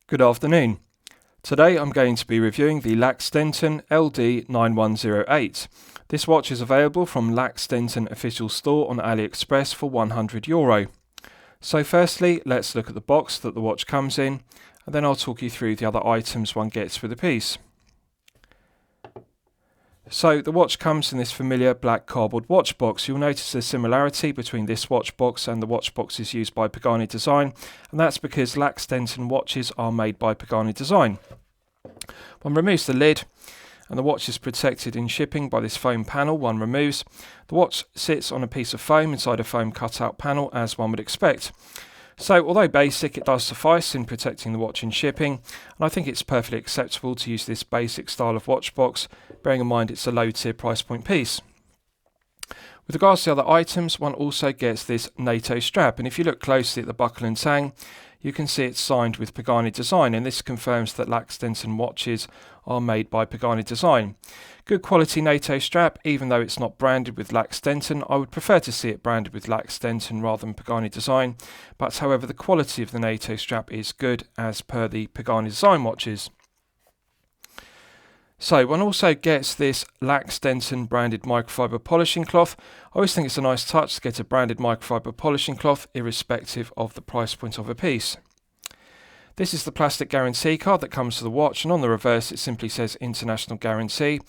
Good afternoon. Today I'm going to be reviewing the Lacz Denton LD-9108. This watch is available from Lacz Denton official store on AliExpress for €100. So firstly, let's look at the box that the watch comes in, and then I'll talk you through the other items one gets with the piece. So the watch comes in this familiar black cardboard watch box. You'll notice a similarity between this watch box and the watch boxes used by Pagani Design, and that's because Lacz Denton watches are made by Pagani Design. One removes the lid and the watch is protected in shipping by this foam panel one removes. The watch sits on a piece of foam inside a foam cutout panel, as one would expect. So although basic, it does suffice in protecting the watch in shipping, and I think it's perfectly acceptable to use this basic style of watch box, bearing in mind it's a low tier price point piece. With regards to the other items, one also gets this NATO strap, and if you look closely at the buckle and tang, you can see it's signed with Pagani Design, and this confirms that Lacz Denton watches are made by Pagani Design. Good quality NATO strap, even though it's not branded with Lacz Denton. I would prefer to see it branded with Lacz Denton rather than Pagani Design, but however the quality of the NATO strap is good as per the Pagani Design watches. So one also gets this Lacz Denton branded microfiber polishing cloth. I always think it's a nice touch to get a branded microfiber polishing cloth irrespective of the price point of a piece. This is the plastic guarantee card that comes to the watch, and on the reverse it simply says International Guarantee.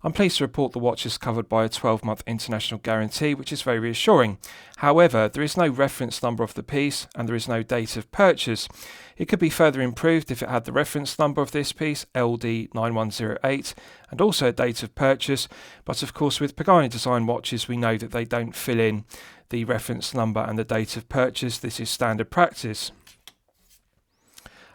I'm pleased to report the watch is covered by a 12-month international guarantee, which is very reassuring. However, there is no reference number of the piece and there is no date of purchase. It could be further improved if it had the reference number of this piece, LD-9108, and also a date of purchase, but of course with Pagani Design watches we know that they don't fill in the reference number and the date of purchase. This is standard practice.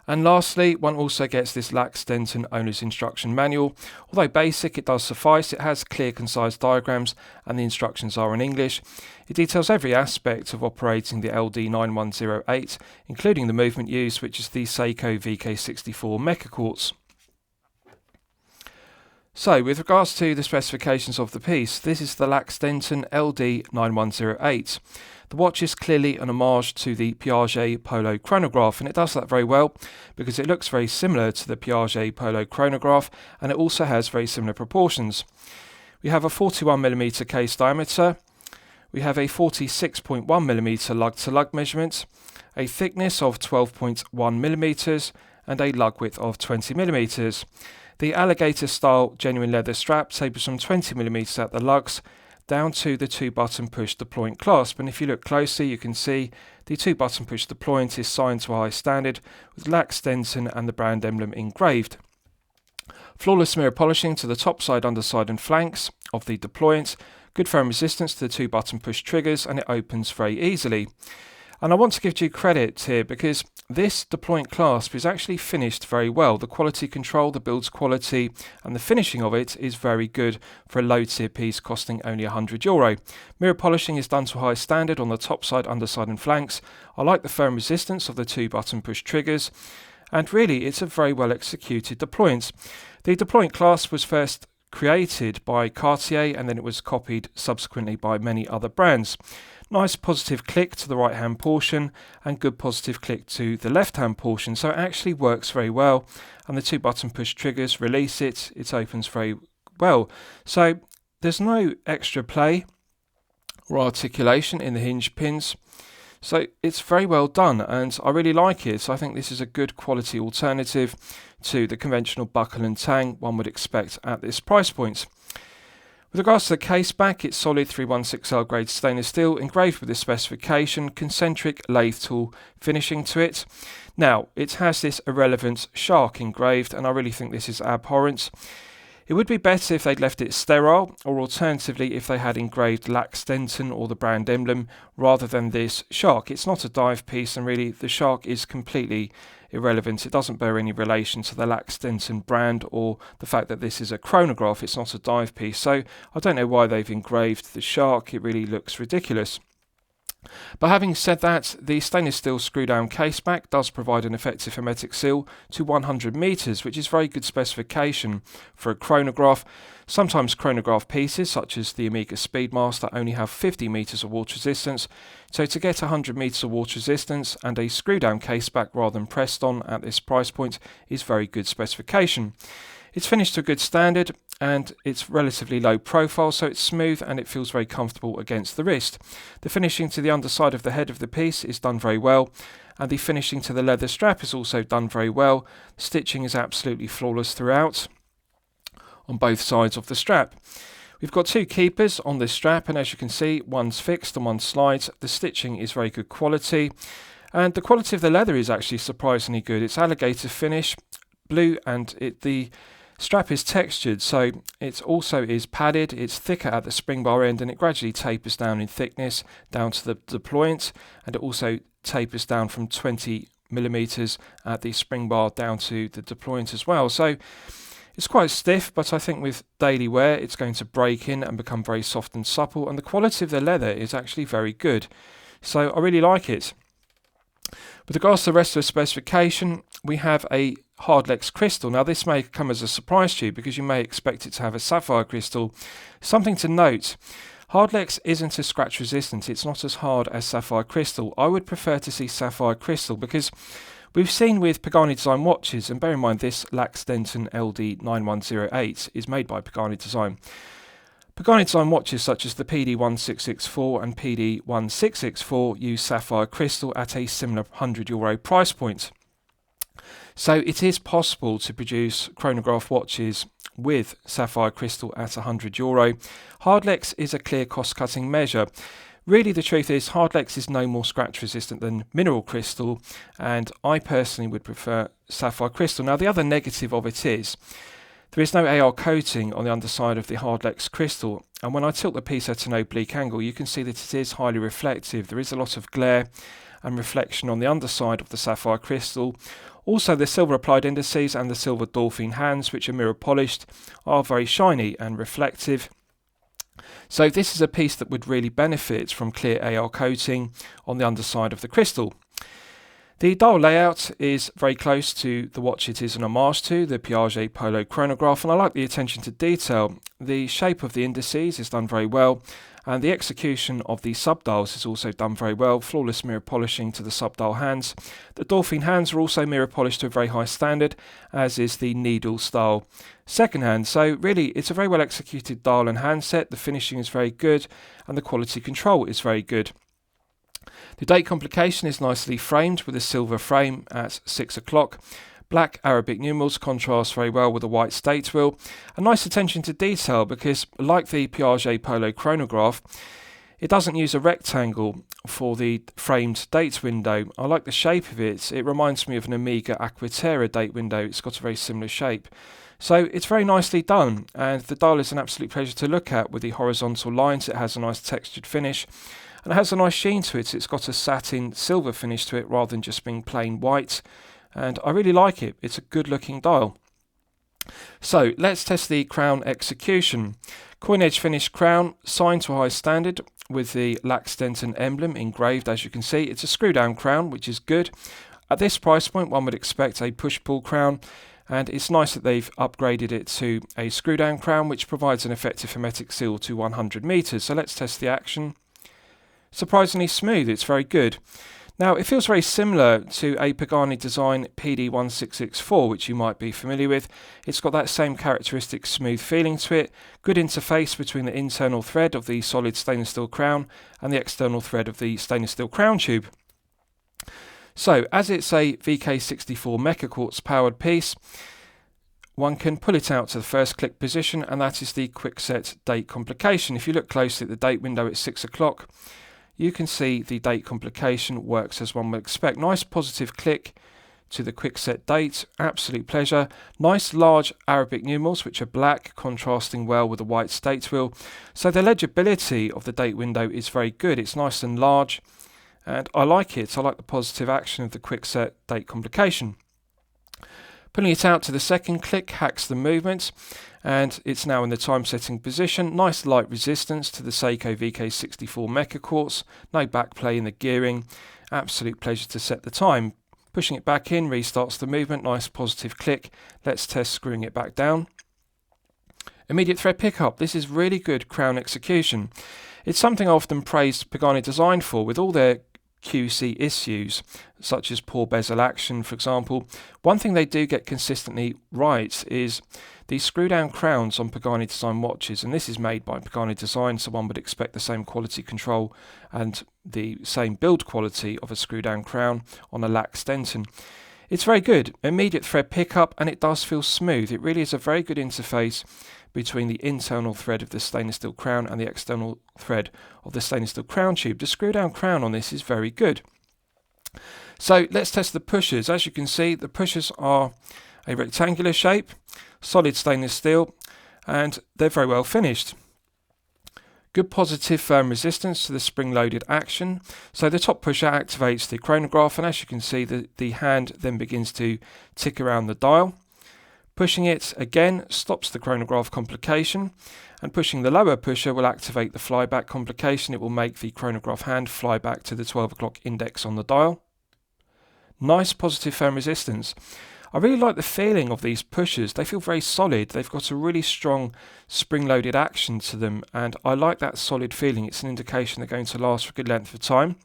And lastly, one also gets this Lacz Denton Owner's Instruction Manual. Although basic, it does suffice. It has clear, concise diagrams and the instructions are in English. It details every aspect of operating the LD-9108, including the movement used, which is the Seiko VK64 Mecha Quartz. So, with regards to the specifications of the piece, this is the Lacz Denton LD-9108. The watch is clearly an homage to the Piaget Polo Chronograph, and it does that very well because it looks very similar to the Piaget Polo Chronograph, and it also has very similar proportions. We have a 41mm case diameter, we have a 46.1mm lug-to-lug measurement, a thickness of 12.1mm, and a lug width of 20mm. The alligator style genuine leather strap tapers from 20mm at the lugs down to the 2-button push deployment clasp, and if you look closely you can see the 2-button push deployment is signed to a high standard with Lacz Denton and the brand emblem engraved. Flawless mirror polishing to the top side, underside and flanks of the deployment, good firm resistance to the 2-button push triggers, and it opens very easily. And I want to give due credit here because this deployment clasp is actually finished very well. The quality control, the build's quality and the finishing of it is very good for a low tier piece costing only €100. Mirror polishing is done to a high standard on the top side, underside and flanks. I like the firm resistance of the 2-button push triggers, and really it's a very well executed deployment. The deployment clasp was first created by Cartier and then it was copied subsequently by many other brands. Nice positive click to the right hand portion and good positive click to the left hand portion, so it actually works very well, and the 2-button push triggers release it opens very well. So there's no extra play or articulation in the hinge pins, so it's very well done and I really like it. So I think this is a good quality alternative to the conventional buckle and tang one would expect at this price point. With regards to the caseback, it's solid 316L grade stainless steel, engraved with this specification, concentric lathe tool finishing to it. Now, it has this irrelevant shark engraved, and I really think this is abhorrent. It would be better if they'd left it sterile, or alternatively if they had engraved Lacz Denton or the brand emblem rather than this shark. It's not a dive piece, and really the shark is completely irrelevant. It doesn't bear any relation to the Lacz Denton brand or the fact that this is a chronograph. It's not a dive piece, so I don't know why they've engraved the shark. It really looks ridiculous. But having said that, the stainless steel screw down caseback does provide an effective hermetic seal to 100 meters, which is very good specification for a chronograph. Sometimes chronograph pieces, such as the Omega Speedmaster, only have 50 meters of water resistance. So to get 100 meters of water resistance and a screw down caseback rather than pressed on at this price point is very good specification. It's finished to a good standard and it's relatively low profile, so it's smooth and it feels very comfortable against the wrist. The finishing to the underside of the head of the piece is done very well, and the finishing to the leather strap is also done very well. Stitching is absolutely flawless throughout on both sides of the strap. We've got two keepers on this strap, and as you can see, one's fixed and one slides. The stitching is very good quality, and the quality of the leather is actually surprisingly good. It's alligator finish, blue, and the strap is textured, so it also is padded. It's thicker at the spring bar end and it gradually tapers down in thickness down to the deployant, and it also tapers down from 20 millimeters at the spring bar down to the deployant as well. So it's quite stiff, but I think with daily wear it's going to break in and become very soft and supple, and the quality of the leather is actually very good. So I really like it. With regards to the rest of the specification, we have a Hardlex crystal. Now this may come as a surprise to you because you may expect it to have a sapphire crystal. Something to note, Hardlex isn't as scratch resistant, it's not as hard as sapphire crystal. I would prefer to see sapphire crystal because we've seen with Pagani Design watches, and bear in mind this Lacz Denton LD-9108 is made by Pagani Design. Pagani Design watches such as the PD1664 and PD1664 use sapphire crystal at a similar €100 price point. So it is possible to produce chronograph watches with sapphire crystal at €100. Hardlex is a clear cost-cutting measure. Really, the truth is Hardlex is no more scratch resistant than mineral crystal, and I personally would prefer sapphire crystal. Now the other negative of it is there is no AR coating on the underside of the Hardlex crystal, and when I tilt the piece at an oblique angle you can see that it is highly reflective. There is a lot of glare and reflection on the underside of the sapphire crystal. Also, the silver applied indices and the silver dolphin hands, which are mirror polished, are very shiny and reflective. So this is a piece that would really benefit from clear AR coating on the underside of the crystal. The dial layout is very close to the watch it is an homage to, the Piaget Polo Chronograph, and I like the attention to detail. The shape of the indices is done very well, and the execution of the subdials is also done very well. Flawless mirror polishing to the subdial hands. The dolphin hands are also mirror polished to a very high standard, as is the needle style second hand. So really it's a very well executed dial and handset. The finishing is very good and the quality control is very good. The date complication is nicely framed with a silver frame at 6 o'clock. Black Arabic numerals contrast very well with the white state wheel. A nice attention to detail because, like the Piaget Polo Chronograph, it doesn't use a rectangle for the framed date window. I like the shape of it. It reminds me of an Omega Aquaterra date window. It's got a very similar shape. So it's very nicely done, and the dial is an absolute pleasure to look at with the horizontal lines. It has a nice textured finish and it has a nice sheen to it. It's got a satin silver finish to it rather than just being plain white, and I really like it. It's a good looking dial. So let's test the crown execution. Coin edge finished crown, signed to a high standard with the Lacz Denton emblem engraved. As you can see, it's a screw down crown, which is good. At this price point one would expect a push pull crown, and it's nice that they've upgraded it to a screw down crown which provides an effective hermetic seal to 100 meters. So let's test the action. Surprisingly smooth, it's very good. Now it feels very similar to a Pagani Design PD1664, which you might be familiar with. It's got that same characteristic smooth feeling to it, good interface between the internal thread of the solid stainless steel crown and the external thread of the stainless steel crown tube. So as it's a VK64 Mecha Quartz powered piece, one can pull it out to the first click position, and that is the quick set date complication. If you look closely at the date window at 6 o'clock, you can see the date complication works as one would expect. Nice positive click to the quick set date, absolute pleasure. Nice large Arabic numerals which are black, contrasting well with the white state wheel. So the legibility of the date window is very good. It's nice and large and I like it. I like the positive action of the quick set date complication. Pulling it out to the second click hacks the movement, and it's now in the time setting position. Nice light resistance to the Seiko VK64 Mecha Quartz, no backplay in the gearing, absolute pleasure to set the time. Pushing it back in restarts the movement, nice positive click. Let's test screwing it back down. Immediate thread pickup, this is really good crown execution. It's something I often praised Pagani Design for with all their QC issues, such as poor bezel action, for example. One thing they do get consistently right is the screw down crowns on Pagani Design watches, and this is made by Pagani Design, so one would expect the same quality control and the same build quality of a screw down crown on a Lacz Denton. It's very good, immediate thread pickup, and it does feel smooth. It really is a very good interface between the internal thread of the stainless steel crown and the external thread of the stainless steel crown tube. The screw down crown on this is very good. So let's test the pushers. As you can see, the pushers are a rectangular shape, solid stainless steel, and they're very well finished. Good positive firm resistance to the spring-loaded action. So the top pusher activates the chronograph, and as you can see, the hand then begins to tick around the dial. Pushing it again stops the chronograph complication, and pushing the lower pusher will activate the flyback complication. It will make the chronograph hand fly back to the 12 o'clock index on the dial. Nice positive firm resistance. I really like the feeling of these pushers. They feel very solid. They've got a really strong spring-loaded action to them, and I like that solid feeling. It's an indication they're going to last for a good length of time.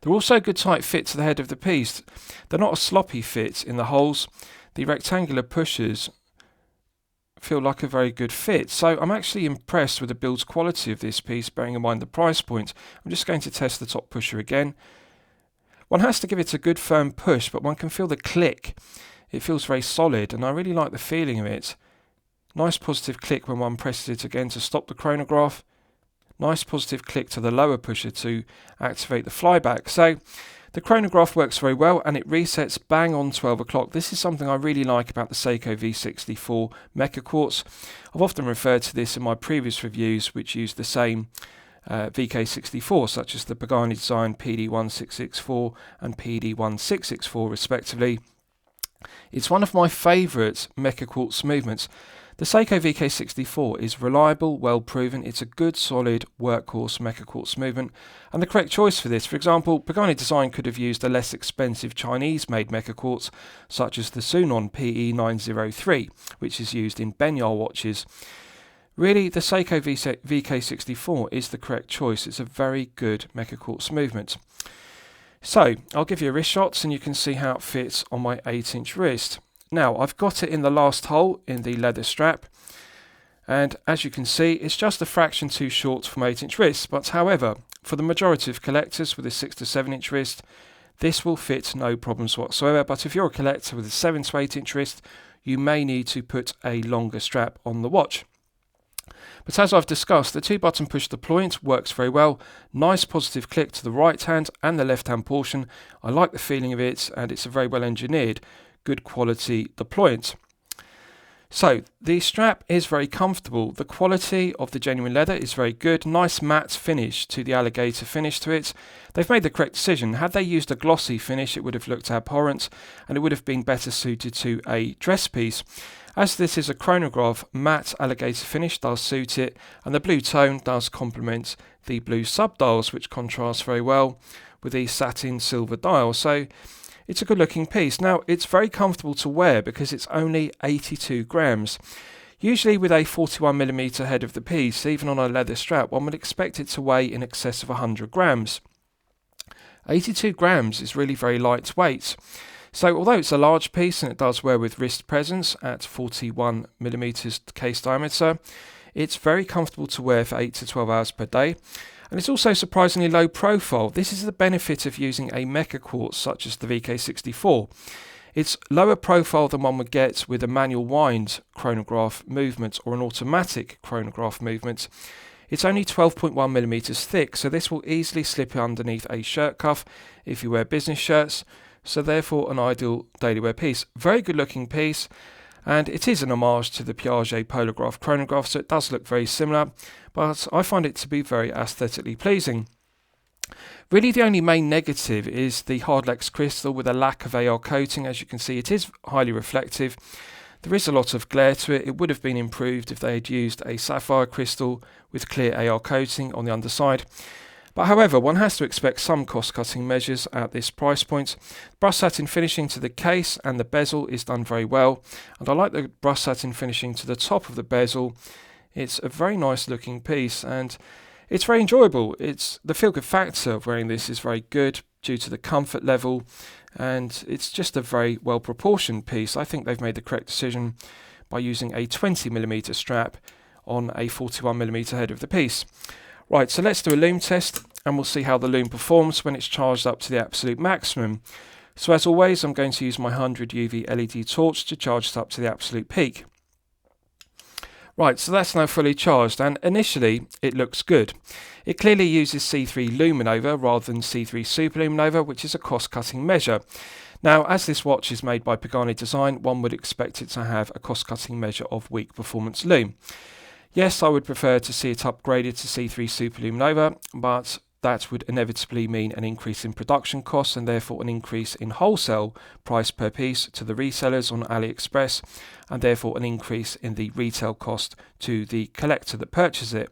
They're also a good tight fit to the head of the piece. They're not a sloppy fit in the holes. The rectangular pushers feel like a very good fit. So I'm actually impressed with the build quality of this piece, bearing in mind the price point. I'm just going to test the top pusher again. One has to give it a good firm push, but one can feel the click. It feels very solid, and I really like the feeling of it. Nice positive click when one presses it again to stop the chronograph. Nice positive click to the lower pusher to activate the flyback. So the chronograph works very well, and it resets bang on 12 o'clock. This is something I really like about the Seiko V64 Mecha Quartz. I've often referred to this in my previous reviews, which use the same VK64, such as the Pagani Design PD1664 and PD1664 respectively. It's one of my favourite Mecha Quartz movements. The Seiko VK64 is reliable, well proven. It's a good, solid workhorse Mecha Quartz movement, and the correct choice for this. For example, Pagani Design could have used a less expensive Chinese-made Mecha Quartz, such as the Sunon PE903, which is used in Benyar watches. Really, the Seiko VK64 is the correct choice. It's a very good Mecha Quartz movement. So, I'll give you wrist shots, and you can see how it fits on my 8-inch wrist. Now, I've got it in the last hole in the leather strap, and as you can see, it's just a fraction too short for my 8-inch wrist, but however, for the majority of collectors with a 6 to 7-inch wrist, this will fit no problems whatsoever. But if you're a collector with a 7 to 8-inch wrist, you may need to put a longer strap on the watch. But as I've discussed, the 2-button push deployment works very well. Nice positive click to the right hand and the left hand portion. I like the feeling of it, and it's a very well engineered, good quality deployment. So the strap is very comfortable. The quality of the genuine leather is very good. Nice matte finish to the alligator finish to it. They've made the correct decision. Had they used a glossy finish, it would have looked abhorrent, and it would have been better suited to a dress piece. As this is a chronograph, matte alligator finish does suit it, and the blue tone does complement the blue subdials, which contrast very well with the satin silver dial. So it's a good looking piece. Now, it's very comfortable to wear because it's only 82 grams. Usually with a 41mm head of the piece, even on a leather strap, one would expect it to weigh in excess of 100 grams. 82 grams is really very lightweight. So although it's a large piece and it does wear with wrist presence at 41mm case diameter, it's very comfortable to wear for 8 to 12 hours per day. And it's also surprisingly low profile. This is the benefit of using a Mecha Quartz such as the VK64. It's lower profile than one would get with a manual wind chronograph movement or an automatic chronograph movement. It's only 12.1mm thick, so this will easily slip underneath a shirt cuff if you wear business shirts. So therefore an ideal daily wear piece. Very good looking piece, and it is an homage to the Piaget Polo Chronograph, so it does look very similar, but I find it to be very aesthetically pleasing. Really the only main negative is the hard Lacz crystal with a lack of AR coating. As you can see, it is highly reflective. There is a lot of glare to it. It would have been improved if they had used a sapphire crystal with clear AR coating on the underside. But however, one has to expect some cost-cutting measures at this price point. Brushed satin finishing to the case and the bezel is done very well, and I like the brushed satin finishing to the top of the bezel. It's a very nice looking piece and it's very enjoyable. The feel-good factor of wearing this is very good due to the comfort level, and it's just a very well proportioned piece. I think they've made the correct decision by using a 20mm strap on a 41mm head of the piece. Right, so let's do a lume test and we'll see how the lume performs when it's charged up to the absolute maximum. So as always, I'm going to use my 100 UV LED torch to charge it up to the absolute peak. Right, so that's now fully charged and initially it looks good. It clearly uses C3 luminova rather than C3 superluminova, which is a cost-cutting measure. Now, as this watch is made by Pagani Design, one would expect it to have a cost-cutting measure of weak performance lume. Yes, I would prefer to see it upgraded to C3 superluminova, but that would inevitably mean an increase in production costs and therefore an increase in wholesale price per piece to the resellers on AliExpress, and therefore an increase in the retail cost to the collector that purchases it.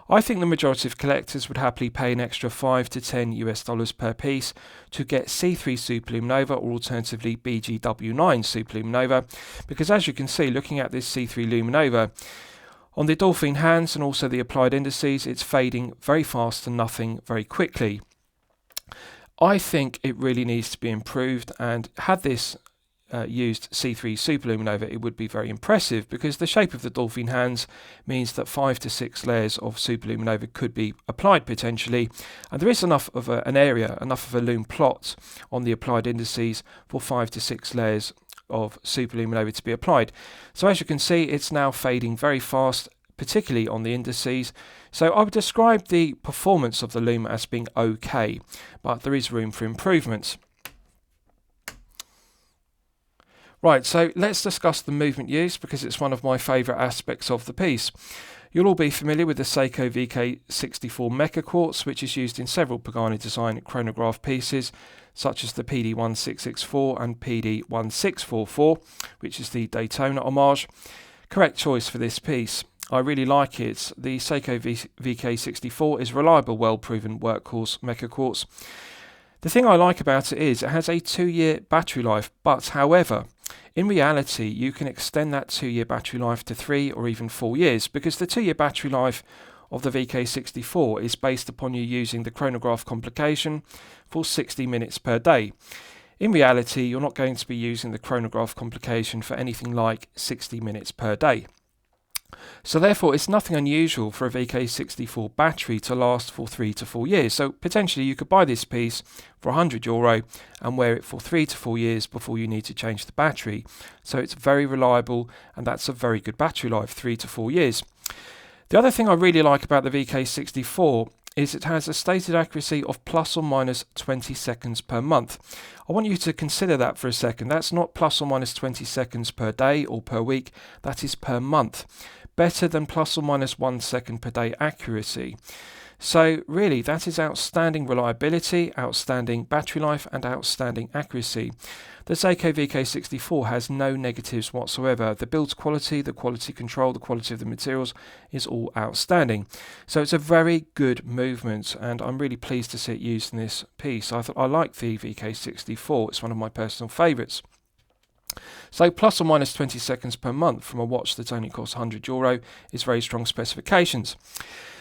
I think the majority of collectors would happily pay an extra $5 to $10 per piece to get C3 superluminova or alternatively BGW9 superluminova, because as you can see, looking at this C3 luminova, on the Dolphin hands and also the applied indices, it's fading very fast and nothing very quickly. I think it really needs to be improved, and had this used C3 superluminova, it would be very impressive because the shape of the Dolphin hands means that 5 to 6 layers of superluminova could be applied potentially, and there is enough of an area, enough of a lume plot on the applied indices for 5 to 6 layers of superluminova to be applied. So as you can see, it's now fading very fast, particularly on the indices. So I would describe the performance of the lume as being okay, but there is room for improvement. Right, so let's discuss the movement use because it's one of my favourite aspects of the piece. You'll all be familiar with the Seiko VK64 Mecha Quartz, which is used in several Pagani Design chronograph pieces, such as the PD1664 and PD1644, which is the Daytona homage. Correct choice for this piece. I really like it. The Seiko VK64 is reliable, well-proven workhorse Mecha Quartz. The thing I like about it is it has a 2-year battery life, but however, in reality, you can extend that 2-year battery life to 3 or even 4 years, because the 2-year battery life of the VK64 is based upon you using the chronograph complication for 60 minutes per day. In reality, you're not going to be using the chronograph complication for anything like 60 minutes per day. So therefore, it's nothing unusual for a VK64 battery to last for 3 to 4 years. So potentially you could buy this piece for €100 and wear it for 3 to 4 years before you need to change the battery. So it's very reliable, and that's a very good battery life, 3 to 4 years. The other thing I really like about the VK64 is it has a stated accuracy of plus or minus 20 seconds per month. I want you to consider that for a second. That's not plus or minus 20 seconds per day or per week, that is per month. Better than plus or minus 1 second per day accuracy. So really, that is outstanding reliability, outstanding battery life, and outstanding accuracy. The Seiko VK64 has no negatives whatsoever. The build quality, the quality control, the quality of the materials is all outstanding. So it's a very good movement, and I'm really pleased to see it used in this piece. I like the VK64. It's one of my personal favourites. So plus or minus 20 seconds per month from a watch that only costs €100 is very strong specifications.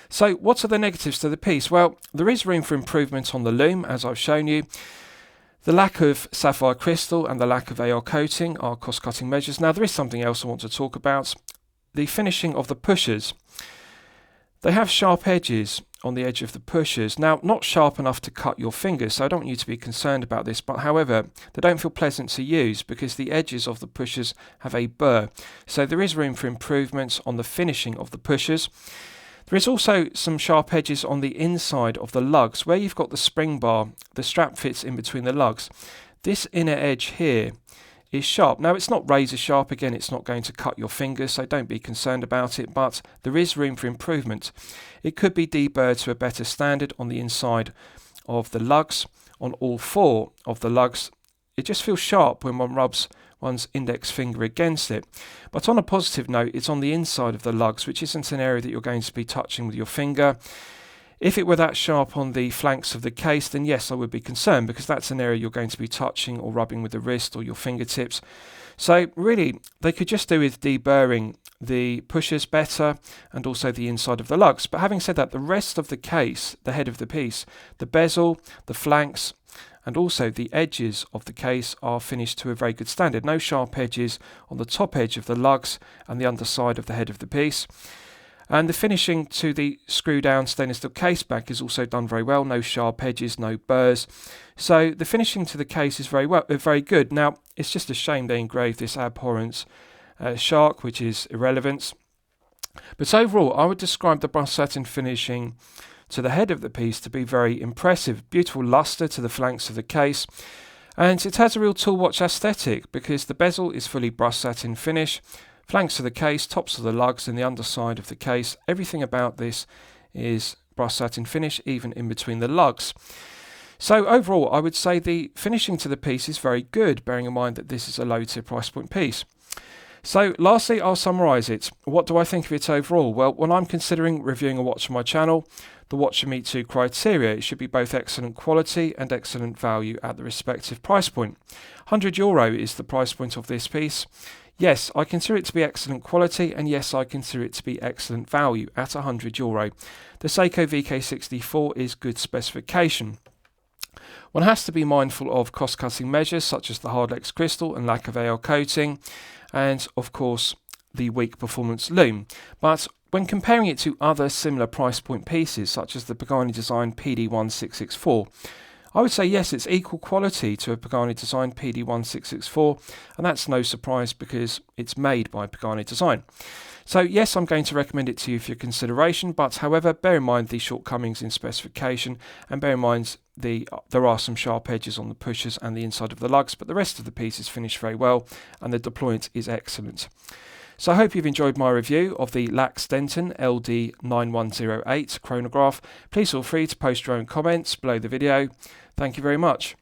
So what are the negatives to the piece? Well, there is room for improvement on the lume, as I've shown you. The lack of sapphire crystal and the lack of AR coating are cost-cutting measures. Now, there is something else I want to talk about. The finishing of the pushers. They have sharp edges on the edge of the pushers. Now, not sharp enough to cut your fingers, so I don't want you to be concerned about this, but however, they don't feel pleasant to use because the edges of the pushers have a burr. So there is room for improvements on the finishing of the pushers. There is also some sharp edges on the inside of the lugs. Where you've got the spring bar, the strap fits in between the lugs. This inner edge here is sharp. Now, it's not razor sharp. Again, it's not going to cut your fingers, so don't be concerned about it, but there is room for improvement. It could be deburred to a better standard on the inside of the lugs. On all 4 of the lugs, it just feels sharp when one rubs one's index finger against it. But on a positive note, it's on the inside of the lugs, which isn't an area that you're going to be touching with your finger. If it were that sharp on the flanks of the case, then yes, I would be concerned, because that's an area you're going to be touching or rubbing with the wrist or your fingertips. So really, they could just do with deburring the pushers better and also the inside of the lugs. But having said that, the rest of the case, the head of the piece, the bezel, the flanks, and also the edges of the case are finished to a very good standard. No sharp edges on the top edge of the lugs and the underside of the head of the piece. And the finishing to the screw down stainless steel caseback is also done very well. No sharp edges, no burrs. So the finishing to the case is very good. Now, it's just a shame they engraved this abhorrent shark, which is irrelevant. But overall, I would describe the brushed satin finishing to the head of the piece to be very impressive. Beautiful luster to the flanks of the case. And it has a real tool watch aesthetic, because the bezel is fully brushed satin finish. Flanks of the case, tops of the lugs, and the underside of the case. Everything about this is brushed satin finish, even in between the lugs. So overall, I would say the finishing to the piece is very good, bearing in mind that this is a low tier price point piece. So lastly, I'll summarise it. What do I think of it overall? Well, when I'm considering reviewing a watch on my channel, the watch should meet two criteria. It should be both excellent quality and excellent value at the respective price point. €100 is the price point of this piece. Yes, I consider it to be excellent quality, and yes, I consider it to be excellent value at €100. The Seiko VK64 is good specification. One has to be mindful of cost-cutting measures such as the hard-lex crystal and lack of AL coating, and of course the weak performance lume. But when comparing it to other similar price point pieces such as the Pagani designed PD1664, I would say yes, it's equal quality to a Pagani designed PD1664, and that's no surprise because it's made by Pagani Design. So yes, I'm going to recommend it to you for your consideration, but however, bear in mind the shortcomings in specification, and bear in mind there are some sharp edges on the pushers and the inside of the lugs, but the rest of the piece is finished very well and the deployment is excellent. So I hope you've enjoyed my review of the Lacz Denton LD-9108 chronograph. Please feel free to post your own comments below the video. Thank you very much.